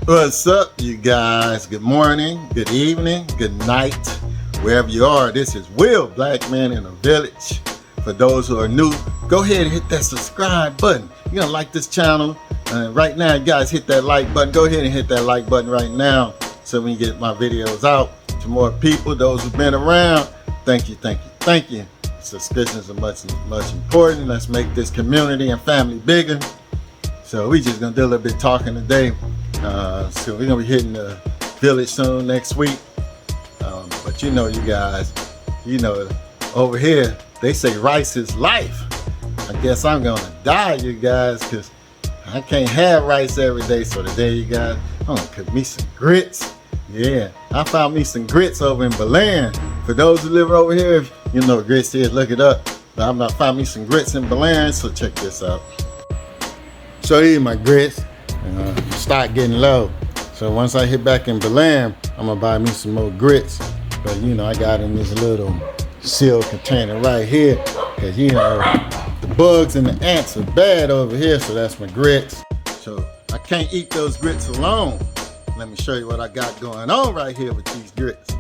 What's up, you guys? Good morning, good evening, good night, wherever you are. This is Will, Black Man in a Village. For those who are new, go ahead and hit that subscribe button. You're gonna like this channel. Right now, you guys hit that like button. Go ahead and hit that like button right now so we can get my videos out to more people. Those who've been around, thank you, thank you, thank you. Subscriptions are much important. Let's make this community and family bigger. So we just gonna do a little bit talking today. So we're gonna be hitting the village soon next week. But you know, you guys, you know, over here they say rice is life. I guess I'm gonna die, you guys, because I can't have rice every day. So today, you guys, I'm gonna cook me some grits. Yeah, I found me some grits over in Belen. For those who live over here, if you know what grits is, look it up. But I'm gonna find me some grits in Belen, so check this out. So these are my grits. Stock getting low, so once I hit back in Belen, I'm gonna buy me some more grits. But you know, I got in this little sealed container right here, because you know the bugs and the ants are bad over here. So that's my grits. So I can't eat those grits alone. Let me show you what I got going on right here with these grits.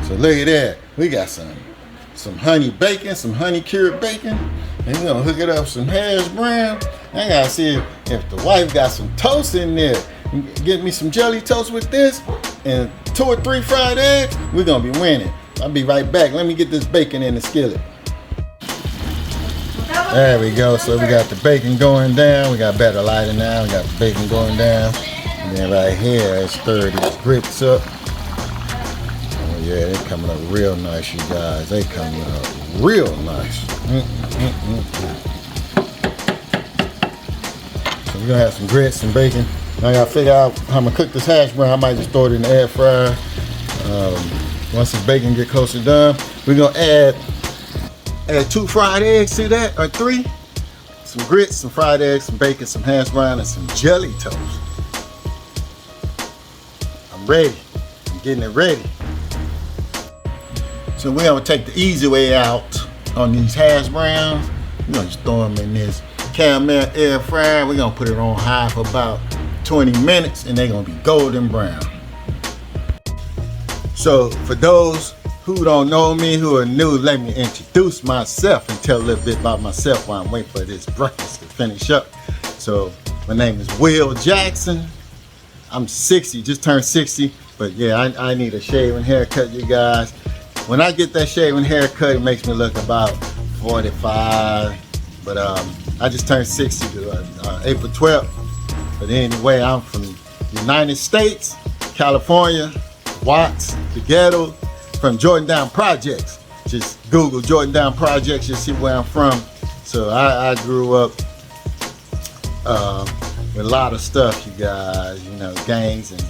So look at that, we got some honey bacon, some honey cured bacon, and we're gonna hook it up with some hash brown. I gotta see if the wife got some toast in there. Get me some jelly toast with this and 2 or 3 fried eggs. We're gonna be winning. I'll be right back. Let me get this bacon in the skillet. There we go. So we got the bacon going down. We got better lighting now. We got the bacon going down. And then right here, let's stir these grits up. Oh yeah, they coming up real nice, you guys. They coming up real nice. So we're gonna have some grits and bacon. Now I gotta figure out how I'm gonna cook this hash brown. I might just throw it in the air fryer. Once this bacon get close to done, we're gonna add 2 fried eggs to that, or 3. Some grits, some fried eggs, some bacon, some hash brown, and some jelly toast. I'm ready. I'm getting it ready. So we're gonna take the easy way out on these hash browns. We're gonna just throw them in this caramel air fryer. We're gonna put it on high for about 20 minutes and they're gonna be golden brown. So for those who don't know me, who are new, let me introduce myself and tell a little bit about myself while I'm waiting for this breakfast to finish up. So my name is Will Jackson. I'm 60, just turned 60, but yeah, I need a shaving haircut, you guys. When I get that shaving haircut, it makes me look about 45, but I just turned 60 April 12th. But anyway, I'm from the United States, California, Watts, the ghetto, from Jordan Down Projects. Just Google Jordan Down Projects, you'll see where I'm from. So I grew up with a lot of stuff, you guys, you know, gangs and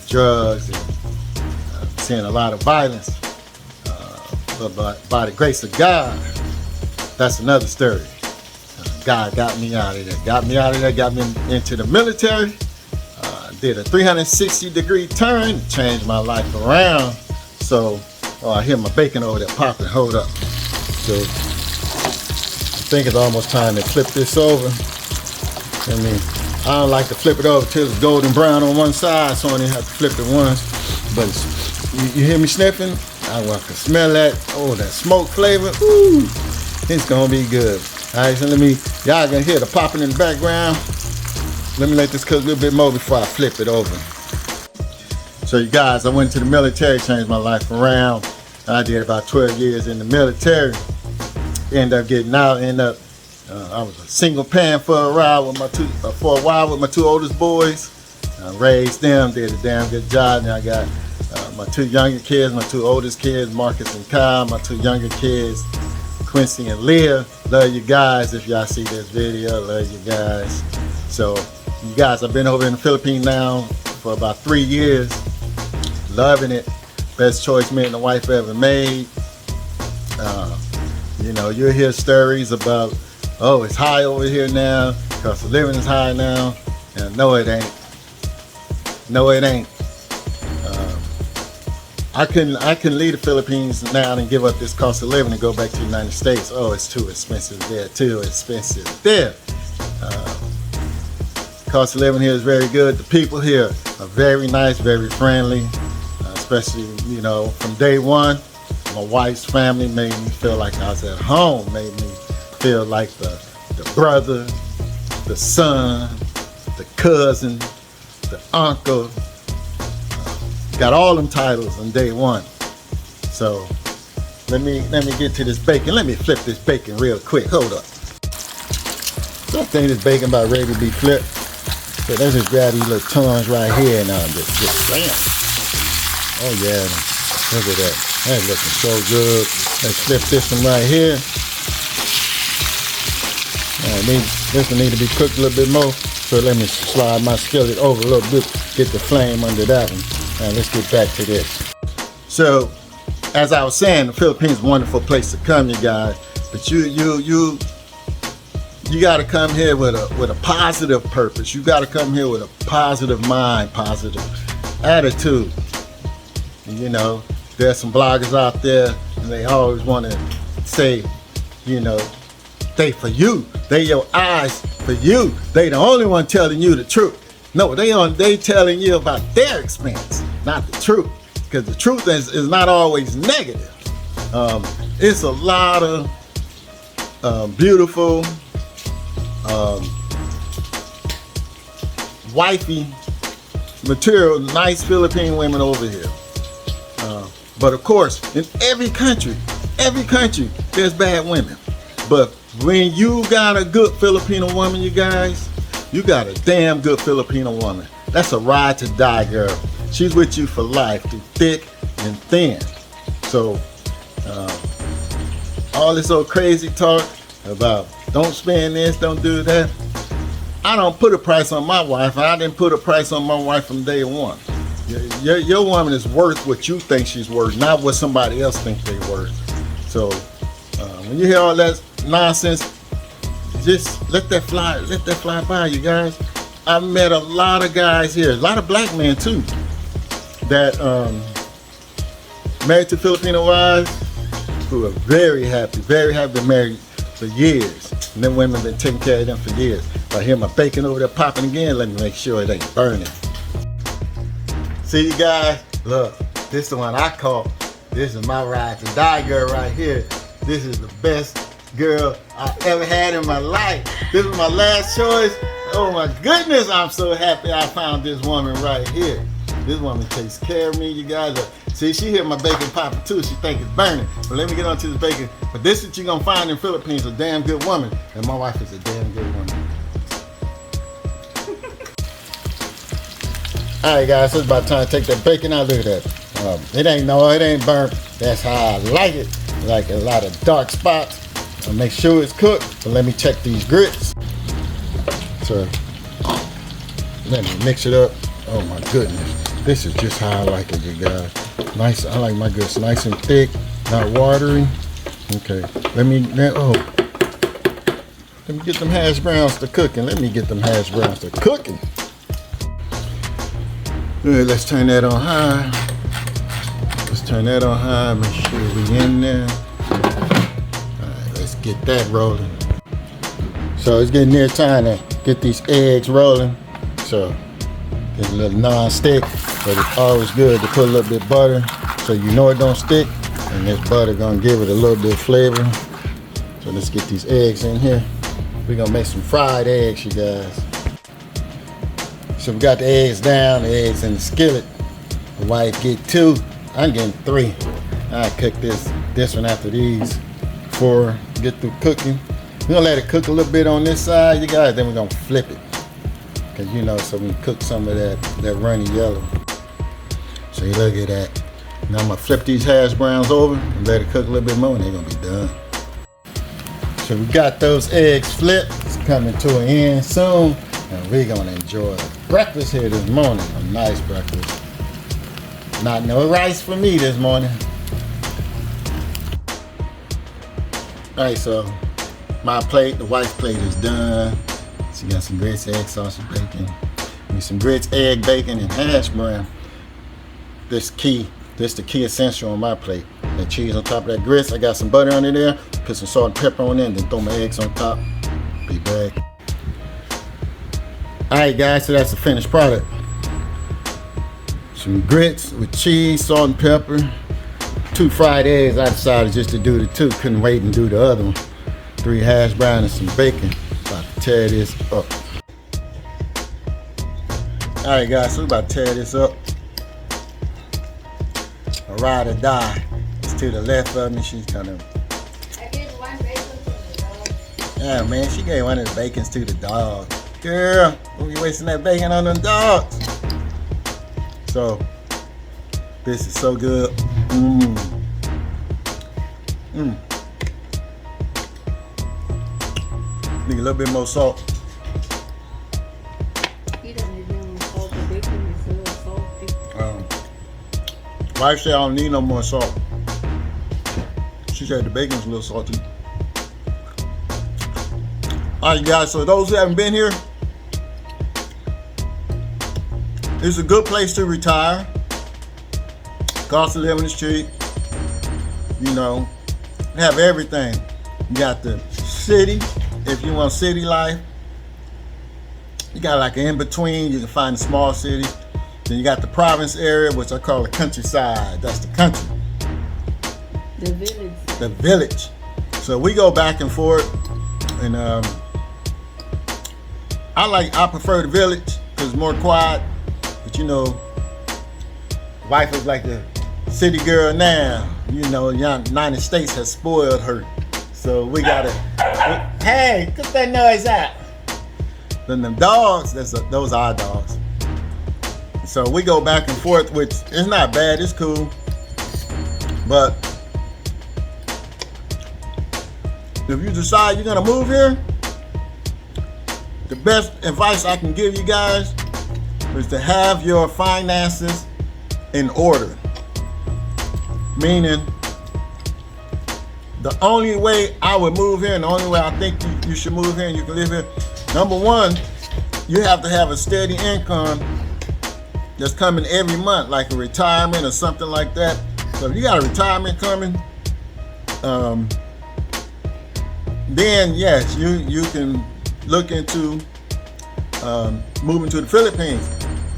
drugs, and seeing a lot of violence. But by the grace of God, that's another story. God got me out of there. Got me into the military. Did a 360-degree turn, changed my life around. So, I hear my bacon over there popping. Hold up. So, I think it's almost time to flip this over. I mean, I don't like to flip it over till it's golden brown on one side, so I only have to flip it once. But you hear me sniffing? I can smell that. Oh, that smoke flavor. Ooh, it's gonna be good. All right, so y'all can hear the popping in the background. Let me let this cook a little bit more before I flip it over. So you guys, I went to the military, changed my life around. I did about 12 years in the military. Ended up getting out, I was a single parent for a while with my 2 oldest boys. I raised them, did a damn good job. Now I got my 2 younger kids, my 2 oldest kids, Marcus and Kyle, my 2 younger kids, Quincy and Leah. Love you guys. If y'all see this video, love you guys. So you guys, I've been over in the Philippines now for about 3 years. Loving it. Best choice me and the wife ever made. You know, you'll hear stories about, oh, it's high over here now, cost of living is high now. And no, it ain't. No, it ain't. I couldn't leave the Philippines now and give up this cost of living and go back to the United States. Oh, it's too expensive there, too expensive there. Cost of living here is very good. The people here are very nice, very friendly, especially, you know, from day one. My wife's family made me feel like I was at home, made me feel like the brother, the son, the cousin, the uncle. Got all them titles on day one. So let me get to this bacon. Let me flip this bacon real quick. Hold up. So I think this bacon about ready to be flipped. So let's just grab these little tongues right here and just bam. Oh yeah, look at that. That's looking so good. Let's flip this one right here. This one need to be cooked a little bit more. So let me slide my skillet over a little bit, get the flame under that one. Now let's get back to this. So, as I was saying, the Philippines is a wonderful place to come, you guys. But you got to come here with a positive purpose. You got to come here with a positive mind, positive attitude. You know, there's some bloggers out there, and they always want to say, you know, they for you, they your eyes for you. They the only one telling you the truth. No, they telling you about their experience, not the truth, because the truth is not always negative. It's a lot of beautiful, wifey material, nice Philippine women over here. But of course, in every country, there's bad women. But when you got a good Filipino woman, you guys, you got a damn good Filipino woman. That's a ride to die, girl. She's with you for life, through thick and thin. So, all this old crazy talk about don't spend this, don't do that. I don't put a price on my wife, and I didn't put a price on my wife from day one. Your woman is worth what you think she's worth, not what somebody else thinks they're worth. So, when you hear all that nonsense, just let that fly by, you guys. I've met a lot of guys here, a lot of black men too, that married to Filipino wives who are very happy, been married for years. And them women been taking care of them for years. If I hear my bacon over there popping again, let me make sure it ain't burning. See you guys, look, this is the one I call. This is my ride to die girl right here. This is the best girl I ever had in my life. This was my last choice. Oh my goodness, I'm so happy I found this woman right here. This woman takes care of me, you guys. See, she hear my bacon popping too. She think it's burning. But let me get on to this bacon. But this is what you're gonna find in the Philippines, a damn good woman. And my wife is a damn good woman. All right, guys, so it's about time to take that bacon out. Look at that. It ain't burnt. That's how I like it. Like a lot of dark spots. I'll make sure it's cooked. But let me check these grits. So let me mix it up. Oh my goodness. This is just how I like it, you guys. Nice. I like my grits nice and thick, not watery. Okay. Let me get them hash browns to cooking. All right, let's turn that on high. Make sure we in there. All right, let's get that rolling. So it's getting near time to get these eggs rolling. So it's a little non-stick, but it's always good to put a little bit of butter so you know it don't stick. And this butter gonna give it a little bit of flavor. So let's get these eggs in here. We're gonna make some fried eggs, you guys. So we got the eggs down, the eggs in the skillet. The wife get 2, I'm getting 3. I cook this one after these 4 get through cooking. We're gonna let it cook a little bit on this side, you guys, then we're gonna flip it. Cause you know, so we cook some of that runny yellow. So you look at that. Now I'm gonna flip these hash browns over and let it cook a little bit more and they're gonna be done. So we got those eggs flipped. It's coming to an end soon. And we're gonna enjoy breakfast here this morning. A nice breakfast. Not no rice for me this morning. All right, so my plate, the wife's plate is done. She got some grits, egg, sausage, bacon. With some grits, egg, bacon, and hash brown. This the key essential on my plate. That cheese on top of that grits. I got some butter under there. Put some salt and pepper on it, and then throw my eggs on top. Be back. Alright guys, so that's the finished product. Some grits with cheese, salt and pepper. 2 fried eggs. I decided just to do the 2. Couldn't wait and do the other one. 3 hash browns and some bacon. About to tear this up. Alright guys, so we're about to tear this up. A ride or die. It's to the left of me. She's kind of... I gave 1 bacon to the dog. Yeah man, she gave one of the bacons to the dog. Girl, don't be wasting that bacon on them dogs. So, this is so good. Need a little bit more salt. He doesn't even salt. The bacon is a little salty. Wife said I don't need no more salt. She said the bacon's a little salty. Alright guys, so those who haven't been here, it's a good place to retire. Cost of living is cheap. You know, have everything. You got the city, if you want city life. You got like an in-between, you can find a small city. Then you got the province area, which I call the countryside. That's the country. The village. The village. So we go back and forth, and I prefer the village because it's more quiet. But you know, wife is like the city girl now. You know, United States has spoiled her. So we gotta, hey, cut that noise out. Then them dogs, those are our dogs. So we go back and forth, which is not bad, it's cool. But if you decide you're gonna move here, the best advice I can give you guys is to have your finances in order. Meaning, the only way I would move here and the only way I think you should move here and you can live here, number one, you have to have a steady income that's coming every month, like a retirement or something like that. So if you got a retirement coming, then yes, you can look into moving to the Philippines,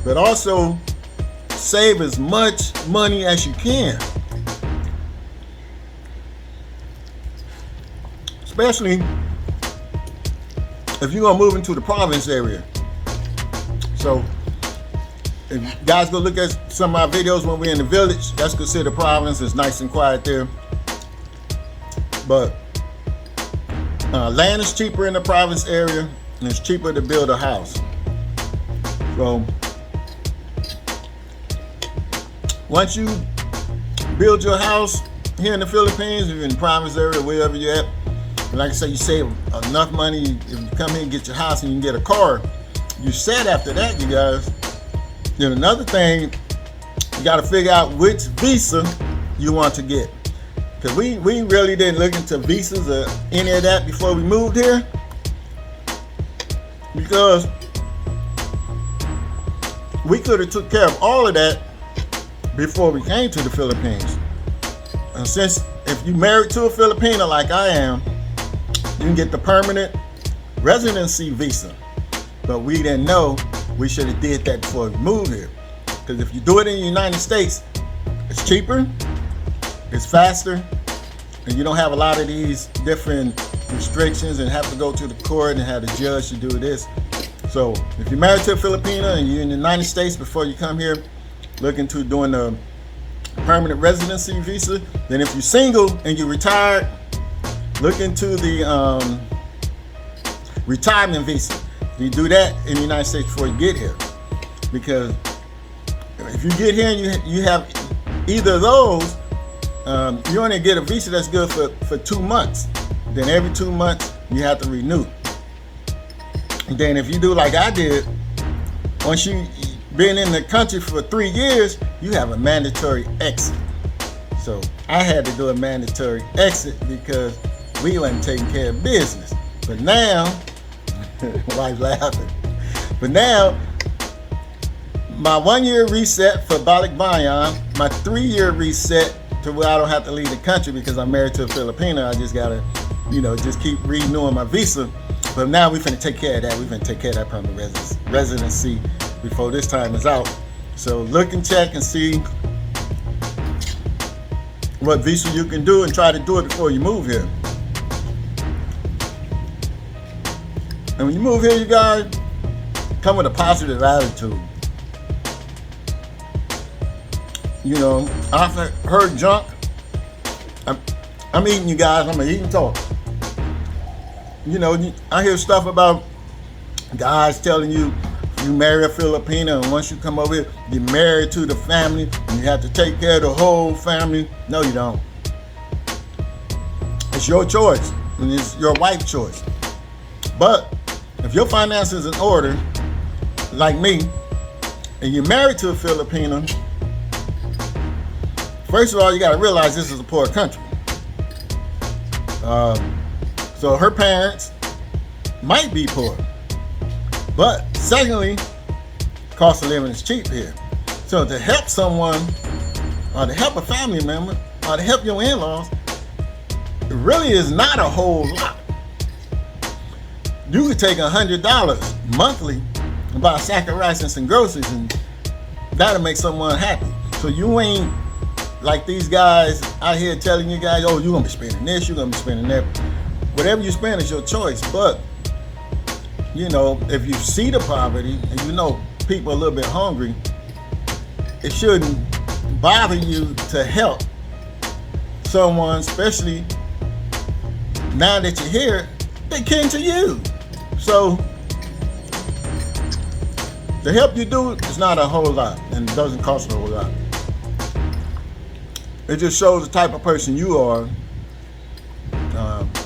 but also save as much money as you can, especially if you're gonna move into the province area. So if you guys go look at some of my videos when we're in the village, that's considered province. It's nice and quiet there, but land is cheaper in the province area, and it's cheaper to build a house. So once you build your house here in the Philippines, if you're in the province area, wherever you're at, like I say, you save enough money. If you come here and get your house and you can get a car, you set after that, you guys. Then another thing, you got to figure out which visa you want to get. Because we really didn't look into visas or any of that before we moved here. Because we could have took care of all of that before we came to the Philippines. And since if you married to a Filipino like I am, you can get the permanent residency visa. But we didn't know we should have did that before we moved here. Because if you do it in the United States, it's cheaper, it's faster, and you don't have a lot of these different restrictions and have to go to the court and have the judge to do this. So if you're married to a Filipino and you're in the United States before you come here, look into doing a permanent residency visa. Then if you're single and you're retired, look into the retirement visa. You do that in the United States before you get here. Because if you get here and you have either of those, you only get a visa that's good for 2 months. Then every 2 months you have to renew. And then if you do like I did, once you've been in the country for 3 years, you have a mandatory exit. So I had to do a mandatory exit because we wasn't taking care of business. But now, wife's laughing. But now, my 1 year reset for Balikbayan, my 3 year reset to where I don't have to leave the country because I'm married to a Filipino. I just gotta, just keep renewing my visa. But now we finna take care of that. We finna take care of that permanent residency before this time is out. So look and check and see what visa you can do and try to do it before you move here. And when you move here, you guys, come with a positive attitude. You know, I've heard junk. I'm eating, you guys. I'm eating talk. You know, I hear stuff about guys telling you marry a Filipino, and once you come over here, you're married to the family, and you have to take care of the whole family. No, you don't. It's your choice, and it's your wife's choice. But if your finances in order, like me, and you're married to a Filipino, first of all, you got to realize this is a poor country. So her parents might be poor. But secondly, cost of living is cheap here. So to help someone, or to help a family member, or to help your in-laws, it really is not a whole lot. You could take $100 monthly and buy a sack of rice and some groceries, and that'll make someone happy. So you ain't like these guys out here telling you guys, oh, you're gonna be spending this, you're gonna be spending that. Whatever you spend is your choice. But you know, if you see the poverty and you know people are a little bit hungry, it shouldn't bother you to help someone, especially now that you're here, they kin to you. So the help you do is not a whole lot, and it doesn't cost a whole lot. It just shows the type of person you are,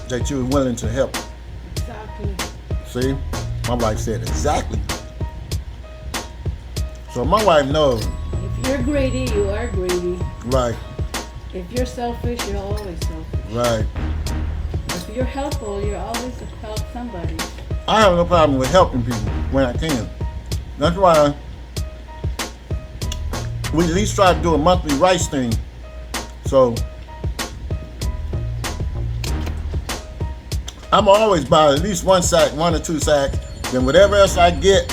that you're willing to help. Exactly. See? My wife said exactly. So my wife knows. If you're greedy, you are greedy. Right. If you're selfish, you're always selfish. Right. If you're helpful, you're always to help somebody. I have no problem with helping people when I can. That's why we at least try to do a monthly rice thing. So I'm always buy at least one or two sacks. Then whatever else I get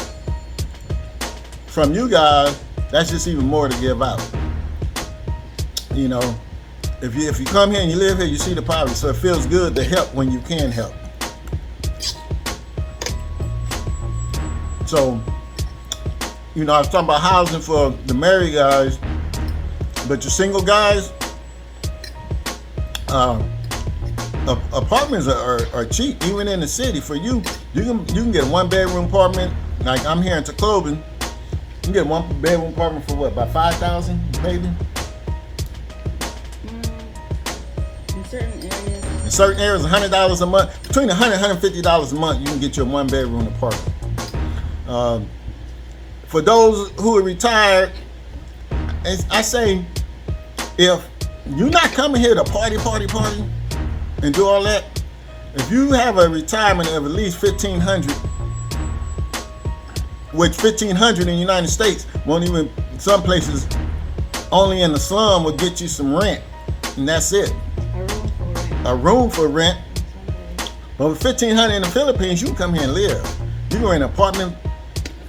from you guys, that's just even more to give out. You know, if you come here and you live here, you see the poverty, so it feels good to help when you can help. So, you know, I was talking about housing for the married guys, but your single guys, apartments are cheap, even in the city. For you can get a 1-bedroom apartment. Like I'm here in Tacloban, you can get a 1-bedroom apartment for what, about $5,000, maybe? In certain areas. In certain areas, $100 a month. Between $100 and $150 a month, you can get your 1-bedroom apartment. For those who are retired, I say, if you're not coming here to party, and do all that, if you have a retirement of at least $1,500, which $1,500 in the United States won't even, some places only in the slum will get you some rent, and that's it. A room for rent. But with $1,500 in the Philippines, you can come here and live. You go in an apartment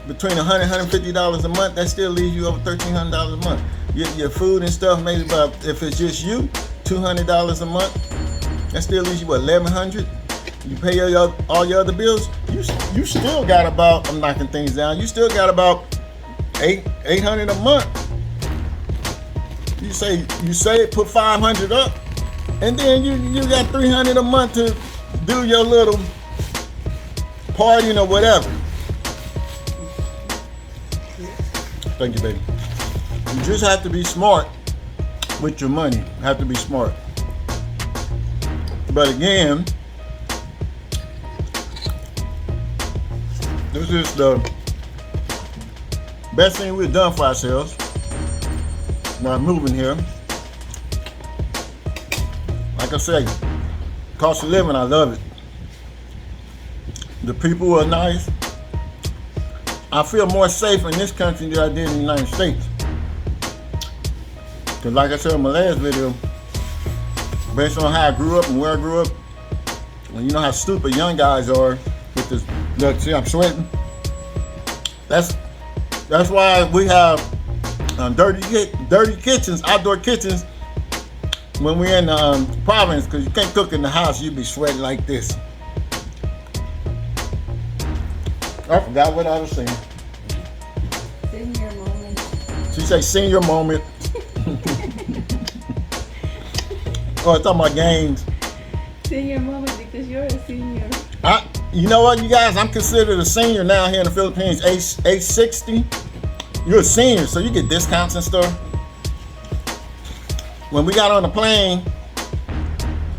between $100 and $150 a month, that still leaves you over $1,300 a month. Your food and stuff, maybe about, if it's just you, $200 a month. That still leaves you, what, $1,100? You pay all your other bills, you still got about, I'm knocking things down, you still got about $800 a month. You say put $500 up, and then you got $300 a month to do your little partying or whatever. Thank you, baby. You just have to be smart with your money. You have to be smart. But again, this is the best thing we've done for ourselves while moving here. Like I say, cost of living, I love it. The people are nice. I feel more safe in this country than I did in the United States. Because like I said in my last video, based on how I grew up and where I grew up, and you know how stupid young guys are, with this. Look, see, I'm sweating. That's why we have dirty kitchens, outdoor kitchens when we're in the province, because you can't cook in the house. You be sweating like this. I forgot what I was saying. Senior moment. She said senior moment. Oh, talking about games. Senior moment because you're a senior. You know what, you guys? I'm considered a senior now here in the Philippines. Age 60. You're a senior, so you get discounts and stuff. When we got on the plane,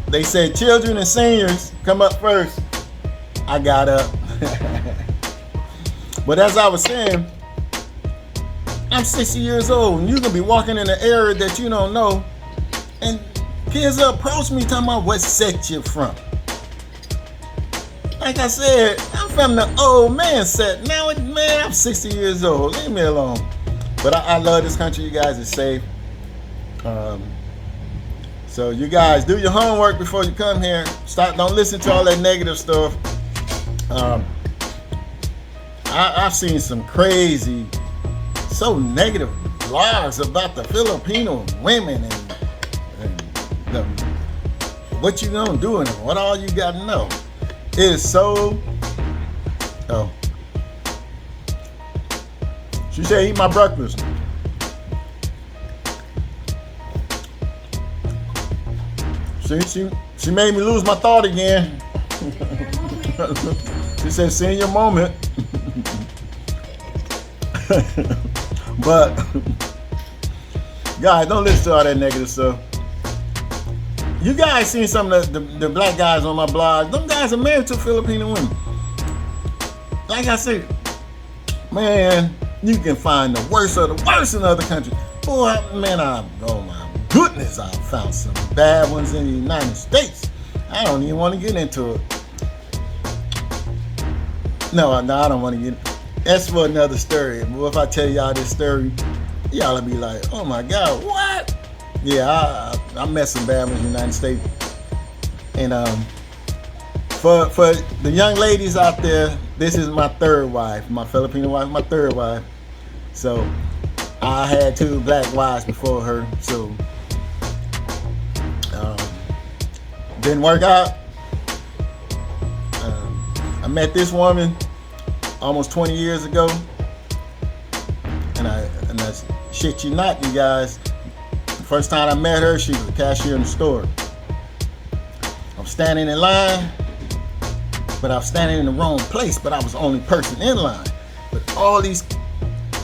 they said children and seniors come up first. I got up. But as I was saying, I'm 60 years old, and you can be walking in an area that you don't know, and kids approach me talking about what set you're from. Like I said, I'm from the old man set. Now, man, I'm 60 years old. Leave me alone. But I love this country. You guys are safe. So you guys do your homework before you come here. Don't listen to all that negative stuff. I've seen some crazy, so negative blogs about the Filipino women and what you gonna do and what all you gotta know. It is so. Oh, she said eat my breakfast. She made me lose my thought again. She said senior moment. But guys, don't listen to all that negative stuff. You guys seen some of the black guys on my blog. Them guys are married to Filipino women. Like I said, man, you can find the worst of the worst in other countries. Boy, man, oh my goodness, I found some bad ones in the United States. I don't even want to get into it. No, I don't want to get. That's for another story. But if I tell y'all this story, y'all will be like, oh my God, what? Yeah, I met some bad ones in the United States. And for the young ladies out there, this is my third wife. My Filipino wife, my third wife. So I had 2 black wives before her. So didn't work out. I met this woman almost 20 years ago. And I shit you not, you guys. First time I met her, she was a cashier in the store. I'm standing in line, but I was standing in the wrong place, but I was the only person in line. But all these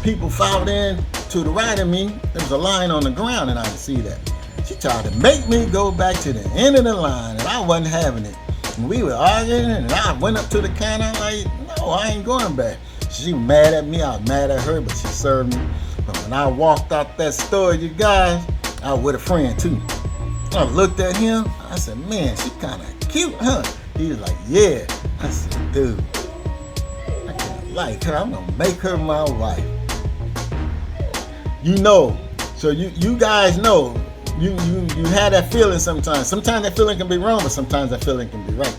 people filed in to the right of me. There was a line on the ground and I didn't see that. She tried to make me go back to the end of the line and I wasn't having it. And we were arguing and I went up to the counter like, no, I ain't going back. She was mad at me, I was mad at her, but she served me. But when I walked out that store, you guys, I was with a friend too. I looked at him. I said, man, she kind of cute, huh? He was like, yeah. I said, dude, I kind of like her. I'm going to make her my wife. You know. So you guys know. You have that feeling sometimes. Sometimes that feeling can be wrong, but sometimes that feeling can be right.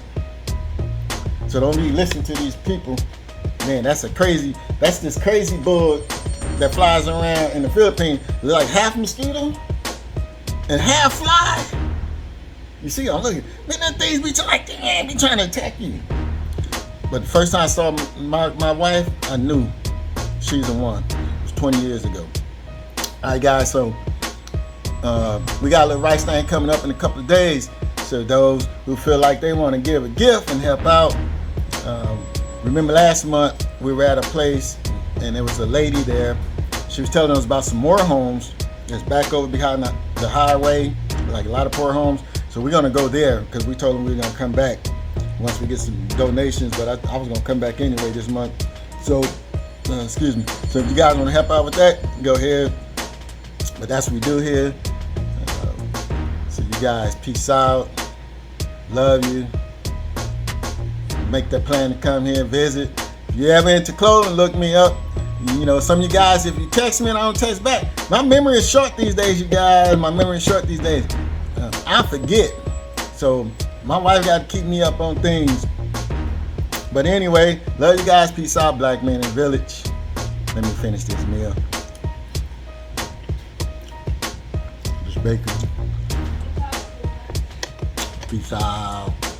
So don't be listening to these people. Man, that's this crazy bug that flies around in the Philippines. They're like half mosquito and half fly. You see, I'm looking. Man, that things be trying to attack you. But the first time I saw my wife, I knew she's the one. It was 20 years ago. All right, guys. So we got a little rice thing coming up in a couple of days. So those who feel like they want to give a gift and help out. Remember last month we were at a place and there was a lady there. She was telling us about some more homes that's back over behind the highway, like a lot of poor homes. So we're gonna go there because we told them we were gonna come back once we get some donations. But I was gonna come back anyway this month. So excuse me. So if you guys want to help out with that, go ahead. But that's what we do here. So you guys, peace out. Love you. Make that plan to come here and visit. If you're ever into clothing, look me up. You know, some of you guys, if you text me and I don't text back, my memory is short these days, you guys. My memory is short these days. I forget. So my wife got to keep me up on things. But anyway, love you guys. Peace out, Black Man in the Village. Let me finish this meal. This bacon. Peace out.